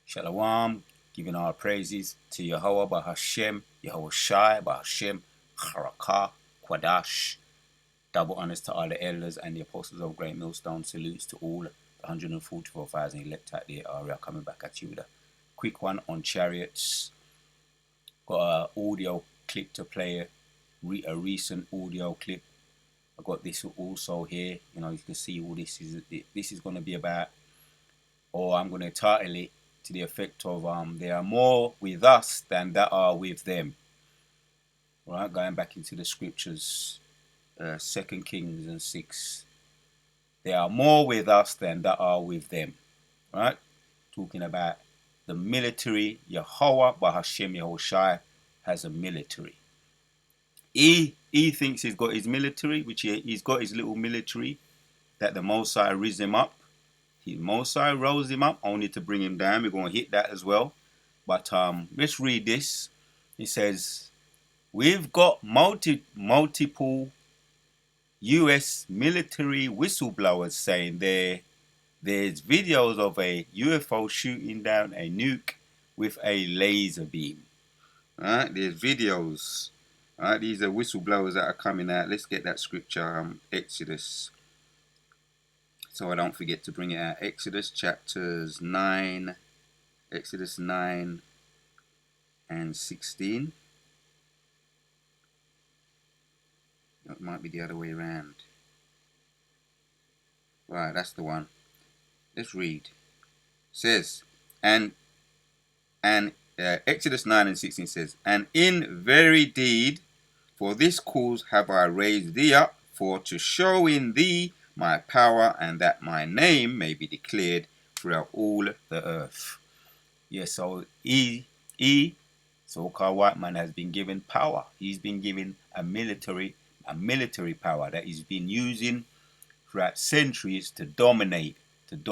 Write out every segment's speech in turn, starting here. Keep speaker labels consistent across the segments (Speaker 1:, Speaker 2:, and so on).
Speaker 1: Shalom, giving our praises to Yahweh Bahashem, Yahweh Shai Bahashem, Harakah, Quadash. Double honors to all the elders and the apostles of Great Millstone. Salutes to all the 144,000 elect out there. We are coming back at you with a quick one on chariots. Got an audio clip to play, a recent audio clip. I got this also here. You know, you can see all this is going to be about, or I'm going to title it to the effect of there are more with us than that are with them. Right, going back into the scriptures, 2 Kings and 6. There are more with us than that are with them. Right, talking about the military. Yahweh Bahashem Yahushai has a military. He thinks he's got his military, which he's got his little military that the Mosai raised him up. Mosai rose him up only to bring him down. We're going to hit that as well. But let's read this. It says, we've got multiple US military whistleblowers saying there's videos of a UFO shooting down a nuke with a laser beam. Alright, there's videos. Alright, these are whistleblowers that are coming out. Let's get that scripture, Exodus. So I don't forget to bring it out. Exodus chapters 9. Exodus 9 and 16. It might be the other way around. Right, that's the one. Let's read. It says, Exodus 9 and 16 says, and in very deed, for this cause have I raised thee up, for to show in thee my power, and that my name may be declared throughout all the earth. Yes, so so-called white man, has been given power. He's been given a military power that he's been using throughout centuries to dominate and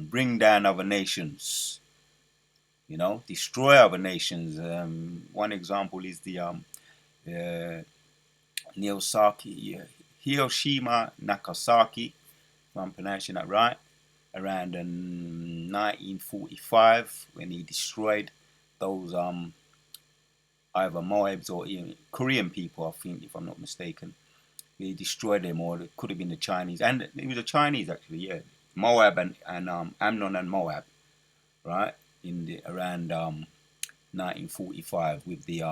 Speaker 1: bring down other nations. You know, destroy other nations. One example is the Hiroshima, Nagasaki, if I'm pronouncing that right, around 1945, when he destroyed those either Moabs or even Korean people, I think, if I'm not mistaken. He destroyed them, or it could have been the Chinese, and it was the Chinese actually, yeah, Moab and Ammon and Moab, right, in the around 1945 with the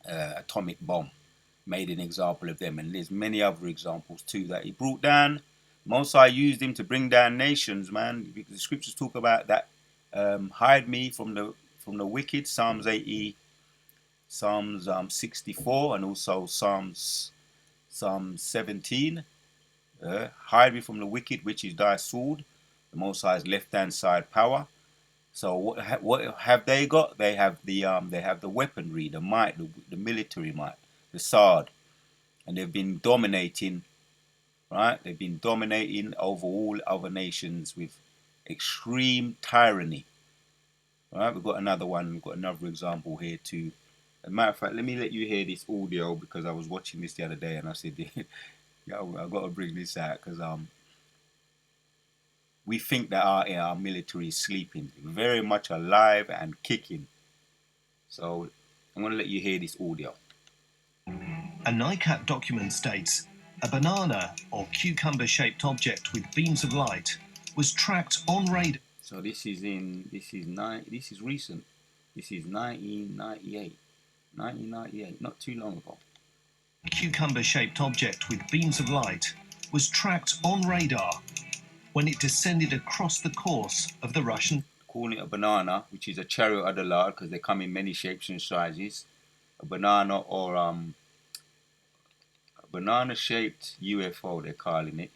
Speaker 1: atomic bomb. Made an example of them, and there's many other examples too that he brought down. Mosai used him to bring down nations, man. Because the scriptures talk about that. Hide me from the wicked. Psalms 80, Psalms 64, and also Psalm 17. Hide me from the wicked, which is thy sword. The Mosai's left-hand side power. So what have they got? They have the weaponry, the might, the military might. The sword, and they've been dominating, right? They've been dominating over all other nations with extreme tyranny. Right? We've got another one. We've got another example here too. As a matter of fact, let me let you hear this audio, because I was watching this the other day and I said, yeah, I've got to bring this out, because we think that our military is sleeping, very much alive and kicking. So I'm going to let you hear this audio.
Speaker 2: A NICAP document states a banana or cucumber-shaped object with beams of light was tracked on radar.
Speaker 1: So this is recent. This is 1998, not too long ago.
Speaker 2: A cucumber-shaped object with beams of light was tracked on radar when it descended across the course of the Russian.
Speaker 1: Calling it a banana, which is a chariot of the Lord, because they come in many shapes and sizes. A banana, or a banana-shaped UFO, they're calling it.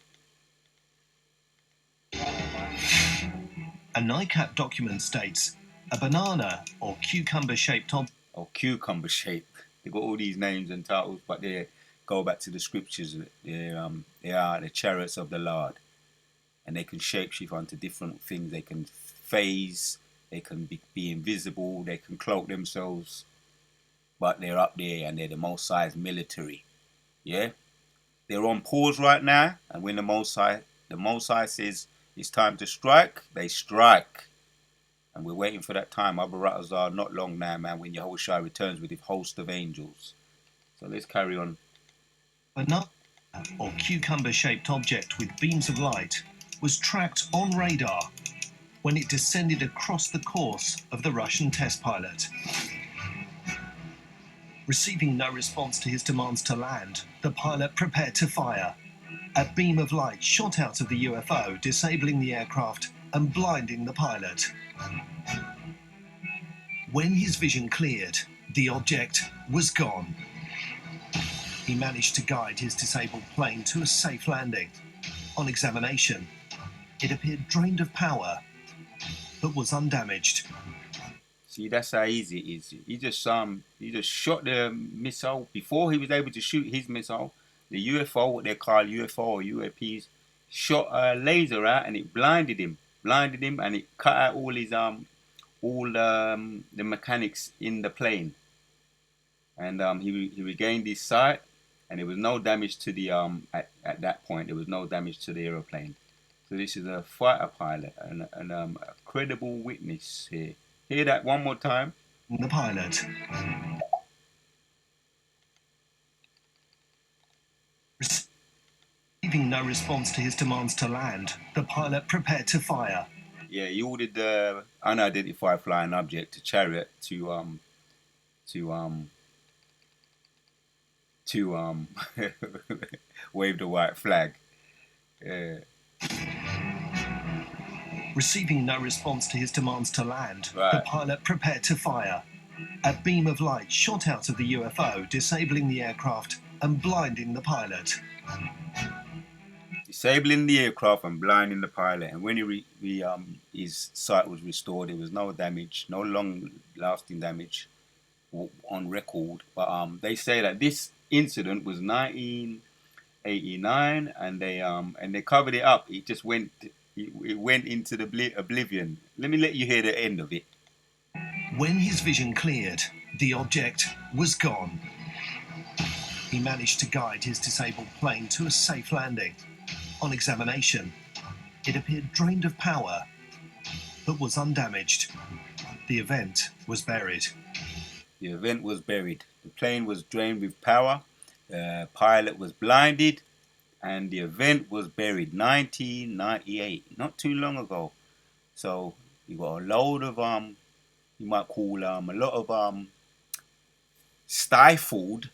Speaker 2: A NICAP document states a banana or cucumber-shaped object.
Speaker 1: Or cucumber-shaped. They've got all these names and titles, but they go back to the scriptures. They are the chariots of the Lord, and they can shapeshift onto different things. They can phase. They can be invisible. They can cloak themselves. But they're up there, and they're the Mosai's military. Yeah, they're on pause right now, and when the Mosai says it's time to strike, they strike. And we're waiting for that time. Other rattles are not long now, man, when Yahushua returns with his host of angels. So let's carry on.
Speaker 2: Another or cucumber-shaped object with beams of light was tracked on radar when it descended across the course of the Russian test pilot. Receiving no response to his demands to land, the pilot prepared to fire. A beam of light shot out of the UFO, disabling the aircraft and blinding the pilot. When his vision cleared, the object was gone. He managed to guide his disabled plane to a safe landing. On examination, it appeared drained of power, but was undamaged.
Speaker 1: See, that's how easy it is. He just shot the missile before he was able to shoot his missile. The UFO, what they call UFO or UAPs, shot a laser out and it blinded him, and it cut out all his the mechanics in the plane, and he regained his sight, and there was no damage to the at that point there was no damage to the aeroplane. So this is a fighter pilot and a credible witness here. Hear that one more time.
Speaker 2: The pilot. Receiving no response to his demands to land, the pilot prepared to fire.
Speaker 1: Yeah, he ordered the unidentified flying object, a chariot, to wave the white flag. Yeah.
Speaker 2: Receiving no response to his demands to land,
Speaker 1: Right.
Speaker 2: The pilot prepared to fire. A beam of light shot out of the UFO, disabling the aircraft and blinding the pilot.
Speaker 1: Disabling the aircraft and blinding the pilot. And when his sight was restored, there was no damage, no long-lasting damage on record. But they say that this incident was 1989, and they covered it up. It went into the oblivion. Let me let you hear the end of it.
Speaker 2: When his vision cleared, the object was gone. He managed to guide his disabled plane to a safe landing. On examination, it appeared drained of power, but was undamaged. The event was buried.
Speaker 1: The event was buried. The plane was drained with power. The pilot was blinded, and the event was buried. 1998, not too long ago. So you got a load of you might call a lot of stifled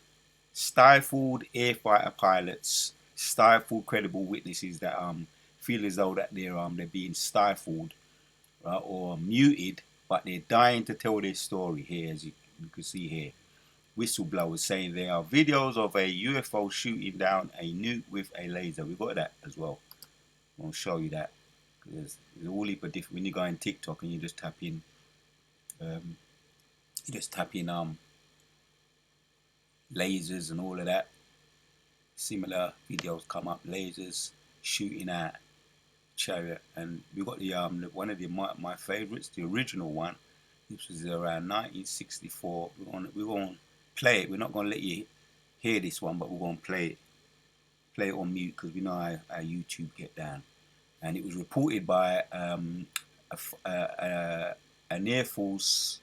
Speaker 1: air fighter pilots, stifled credible witnesses that feel as though that they're being stifled, right, or muted, but they're dying to tell their story. Here, as you can see here, whistleblowers saying there are videos of a UFO shooting down a nuke with a laser. We got that as well. I'll show you that. There's all heap of different. When you go on TikTok and you just tap in, lasers and all of that. Similar videos come up, lasers shooting at chariot, and we got the one of my favorites, the original one. This was around 1964. We're going to play it. We're not going to let you hear this one, but we're going to play it on mute because we know how YouTube get down. And it was reported by an Air Force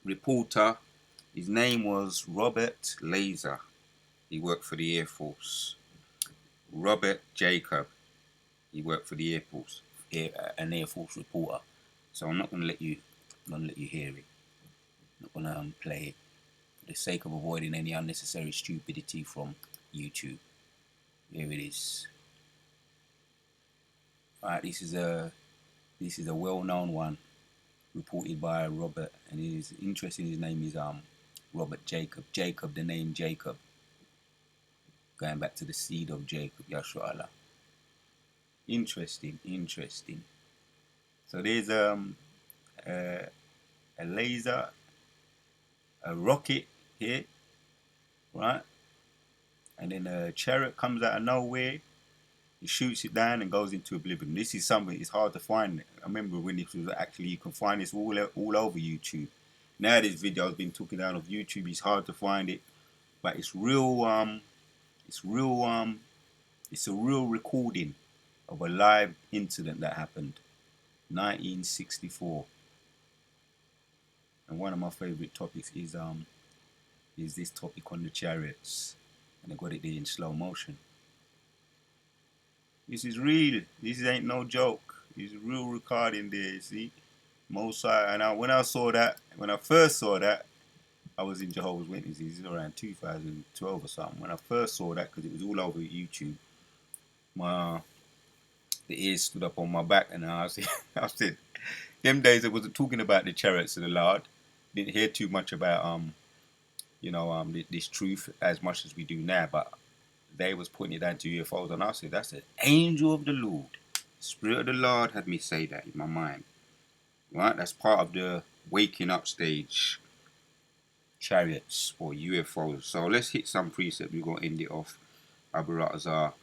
Speaker 1: reporter. His name was Robert Laser. He worked for the Air Force. Robert Jacob. He worked for the Air Force. An Air Force reporter. So I'm not going to let you hear it. I'm not going to play it for the sake of avoiding any unnecessary stupidity from YouTube. Here it is. Alright, this is a well-known one, reported by Robert, and it is interesting. His name is Robert Jacob. Jacob, the name Jacob, going back to the seed of Jacob, Yahshua. Interesting. So there's a laser, a rocket here, right? And then a chariot comes out of nowhere. He shoots it down and goes into oblivion. This is something, it's hard to find. I remember when this was actually, you can find this all over YouTube. Now this video has been taken down of YouTube. It's hard to find it, but it's a real recording. of a live incident that happened 1964. And one of my favorite topics is this topic on the chariots, and they got it there in slow motion. This is real. This ain't no joke. It's real recording there. You see, Mosai. And when I saw that, when I first saw that, I was in Jehovah's Witnesses around 2012 or something. When I first saw that, because it was all over YouTube, my the ears stood up on my back, and I said, I said, them days I wasn't talking about the chariots of the Lord. Didn't hear too much about this truth as much as we do now, but they was putting it down to UFOs, and I said, that's an angel of the Lord. Spirit of the Lord had me say that in my mind. Right? That's part of the waking up stage. Chariots or UFOs. So let's hit some precept. We're going to end it off. Abu Ratazar,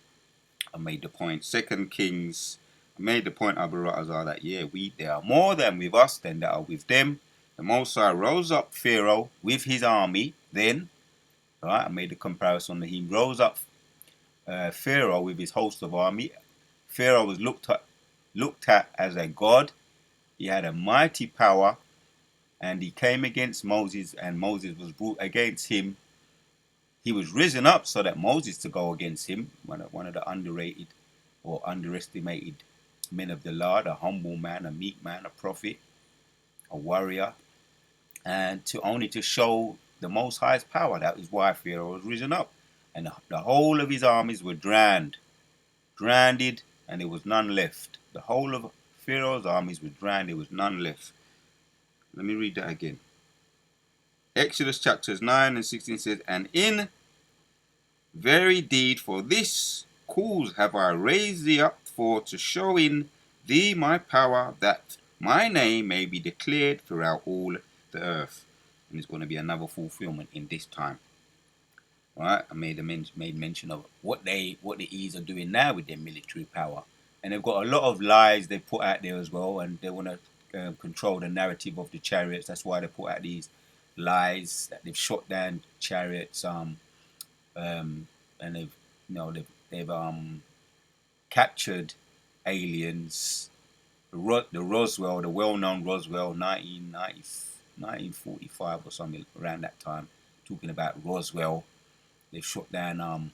Speaker 1: I made the point. Second Kings, I made the point, Abu Ratazar, that there are more than with us than that are with them. The Most High rose up Pharaoh with his army then. Right? I made the comparison that he rose up Pharaoh with his host of army. Pharaoh was looked at as a god. He had a mighty power, and he came against Moses, and Moses was brought against him. He was risen up so that Moses to go against him, one of the underrated or underestimated men of the Lord, a humble man, a meek man, a prophet, a warrior, and to show the Most High's power. That is why Pharaoh was risen up, and the whole of his armies were drowned, and there was none left. The whole of Pharaoh's armies were drowned, there was none left. Let me read that again. Exodus chapters 9 and 16 says, and in very deed for this cause have I raised thee up, for to show in thee my power, that my name may be declared throughout all the earth. And there's going to be another fulfillment in this time. Right? I made mention of what the E's are doing now with their military power, and they've got a lot of lies they put out there as well, and they want to control the narrative of the chariots. That's why they put out these lies that they've shot down chariots, and they've captured aliens. The Roswell, the well-known Roswell, 1945 or something around that time, talking about Roswell. They've shot down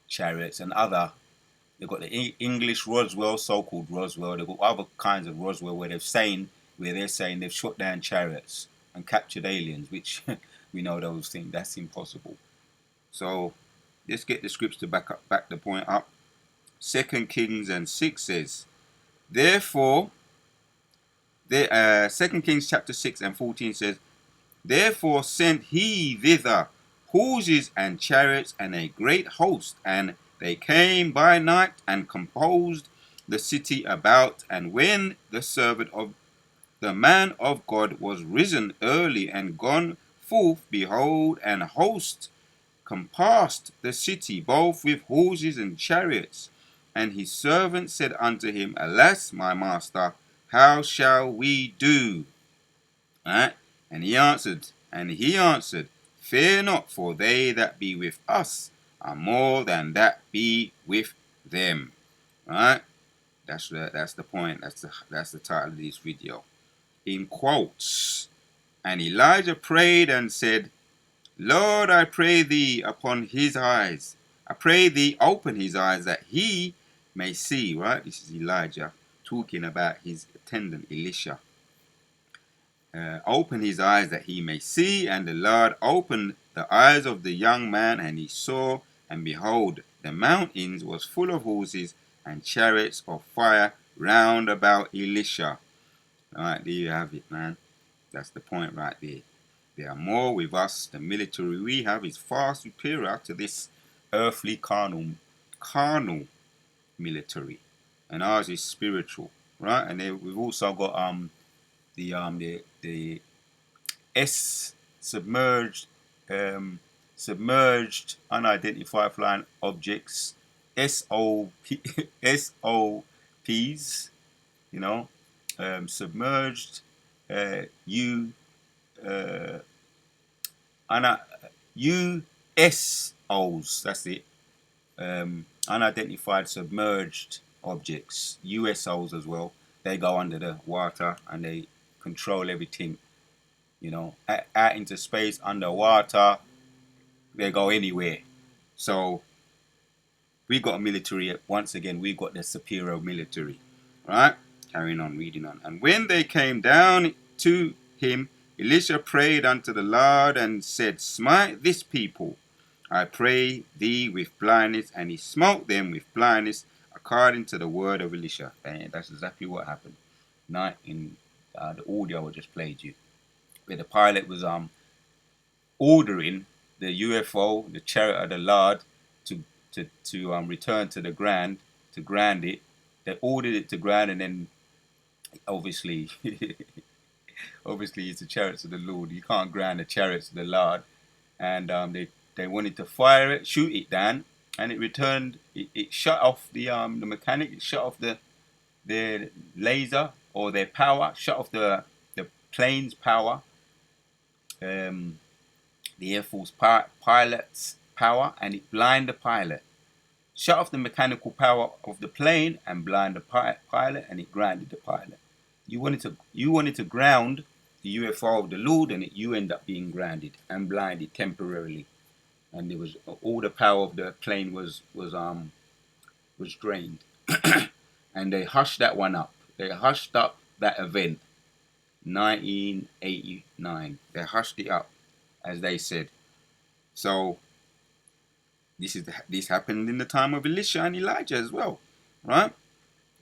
Speaker 1: chariots and they've got the English Roswell, so-called Roswell. They've got other kinds of Roswell where they're saying they've shot down chariots and captured aliens, which we know those things, that's impossible. So let's get the scripts to back the point up. 2 Kings and 6 says, therefore, 2 Kings chapter 6 and 14 says, therefore sent he thither horses and chariots and a great host, and they came by night and composed the city about. And when the servant of the man of God was risen early and gone forth, behold, an host compassed the city, both with horses and chariots. And his servant said unto him, alas, my master, how shall we do? Right? And he answered, fear not, for they that be with us are more than that be with them. Right? That's the point. That's the title of this video. In quotes. And Elijah prayed and said, Lord, I pray thee upon his eyes. I pray thee open his eyes that he may see. Right? This is Elijah talking about his attendant Elisha. Open his eyes that he may see. And the Lord opened the eyes of the young man, and he saw, and behold, the mountains was full of horses and chariots of fire round about Elisha. Alright, there you have it, man. That's the point right there. There are more with us. The military we have is far superior to this earthly carnal military, and ours is spiritual, right? And then we've also got the submerged unidentified flying objects, SOPs, submerged USOs, that's it, unidentified submerged objects, USOs as well. They go under the water and they control everything. You know, out into space, underwater, they go anywhere. So we got a military. Once again, we got the superior military. Right? Carrying on, reading on. And when they came down to him, Elisha prayed unto the Lord and said, Smite this people, I pray thee, with blindness. And he smote them with blindness according to the word of Elisha. And that's exactly what happened. Not in the audio I just played you, where the pilot was ordering the UFO, the chariot of the Lord, to return to the ground, to ground it. They ordered it to ground, and then obviously obviously it's the chariots of the Lord. You can't ground the chariots of the Lord. And they wanted to fire it, shoot it down, and it returned. It shut off the mechanic. It shut off their laser or their power. Shut off the plane's power. The Air Force pilot's power, and it blinded the pilot. Shut off the mechanical power of the plane and blind the pilot, and it grounded the pilot. You wanted to ground the UFO of the Lord, and you end up being grounded and blinded temporarily. And there was all the power of the plane was drained, and they hushed that one up. They hushed up that event, 1989. They hushed it up, as they said. So this happened in the time of Elisha and Elijah as well, right?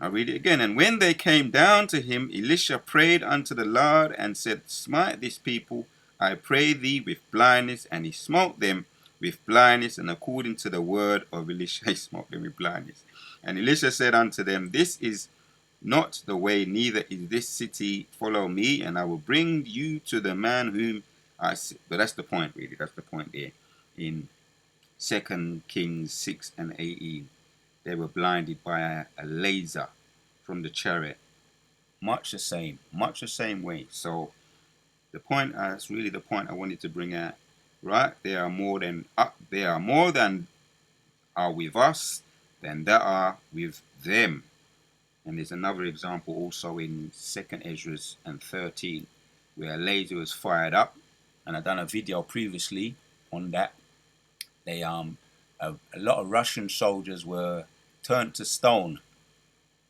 Speaker 1: I'll read it again. And when they came down to him, Elisha prayed unto the Lord and said, Smite this people, I pray thee, with blindness. And he smote them with blindness, and according to the word of Elisha, he smote them with blindness. And Elisha said unto them, This is not the way, neither is this city. Follow me, and I will bring you to the man whom I see. But that's the point, really. That's the point there in 2 Kings 6 and 18. They were blinded by a laser from the chariot. Much the same way. So the point, that's really the point I wanted to bring out. Right? They are more than are with us than they are with them. And there's another example also in 2nd Ezra and 13, where a laser was fired up, and I've done a video previously on that. They a lot of Russian soldiers were turned to stone,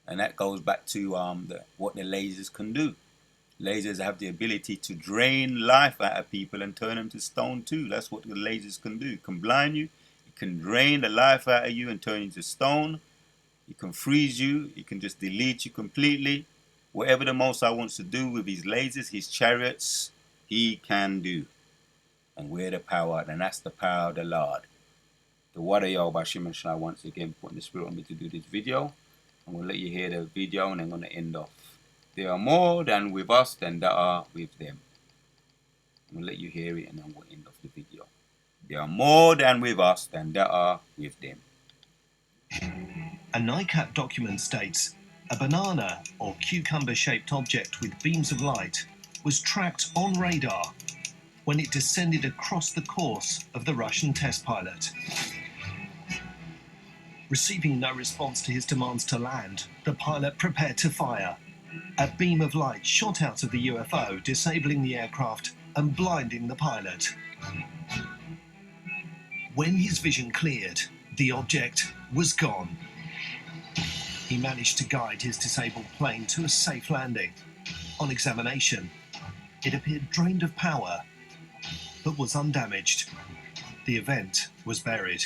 Speaker 1: and that goes back to what the lasers can do. Lasers have the ability to drain life out of people and turn them to stone too. That's what the lasers can do. It can blind you, it can drain the life out of you and turn you to stone. It can freeze you, it can just delete you completely. Whatever the Most High wants to do with his lasers, his chariots, he can do. And we're the power, and that's the power of the Lord. The water y'all by Shimon Shai once again putting the spirit on me to do this video. I'm going to let you hear the video and I'm going to end off. They are more than with us than they are with them. I'm going to let you hear it and I'm going to end off the video. They are more than with us than they are with them.
Speaker 2: A NICAP document states, a banana or cucumber-shaped object with beams of light was tracked on radar when it descended across the course of the Russian test pilot. Receiving no response to his demands to land, the pilot prepared to fire. A beam of light shot out of the UFO, disabling the aircraft and blinding the pilot. When his vision cleared, the object was gone. He managed to guide his disabled plane to a safe landing. On examination, it appeared drained of power, but was undamaged. The event was buried.